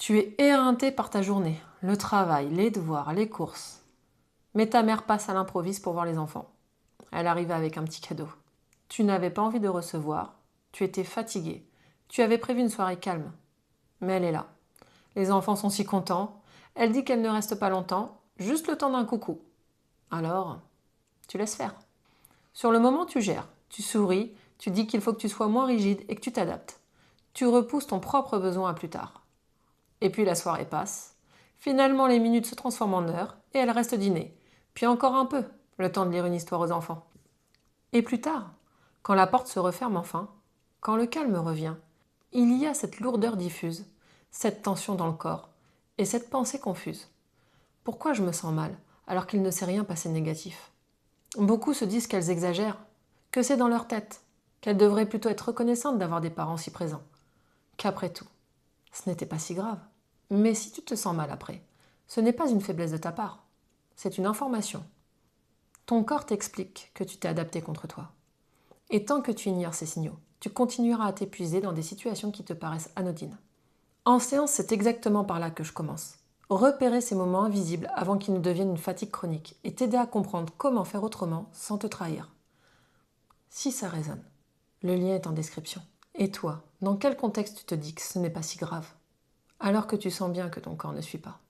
Tu es éreinté par ta journée, le travail, les devoirs, les courses. Mais ta mère passe à l'improviste pour voir les enfants. Elle arrive avec un petit cadeau. Tu n'avais pas envie de recevoir, tu étais fatigué, tu avais prévu une soirée calme. Mais elle est là. Les enfants sont si contents, elle dit qu'elle ne reste pas longtemps, juste le temps d'un coucou. Alors, tu laisses faire. Sur le moment, tu gères, tu souris, tu dis qu'il faut que tu sois moins rigide et que tu t'adaptes. Tu repousses ton propre besoin à plus tard. Et puis la soirée passe. Finalement, les minutes se transforment en heures et elle reste dîner. Puis encore un peu, le temps de lire une histoire aux enfants. Et plus tard, quand la porte se referme enfin, quand le calme revient, il y a cette lourdeur diffuse, cette tension dans le corps et cette pensée confuse. Pourquoi je me sens mal alors qu'il ne s'est rien passé de négatif? Beaucoup se disent qu'elles exagèrent, que c'est dans leur tête, qu'elles devraient plutôt être reconnaissantes d'avoir des parents si présents. Qu'après tout, ce n'était pas si grave. Mais si tu te sens mal après, ce n'est pas une faiblesse de ta part, c'est une information. Ton corps t'explique que tu t'es adapté contre toi. Et tant que tu ignores ces signaux, tu continueras à t'épuiser dans des situations qui te paraissent anodines. En séance, c'est exactement par là que je commence. Repérer ces moments invisibles avant qu'ils ne deviennent une fatigue chronique et t'aider à comprendre comment faire autrement sans te trahir. Si ça résonne, le lien est en description. Et toi, dans quel contexte tu te dis que ce n'est pas si grave, alors que tu sens bien que ton corps ne suit pas?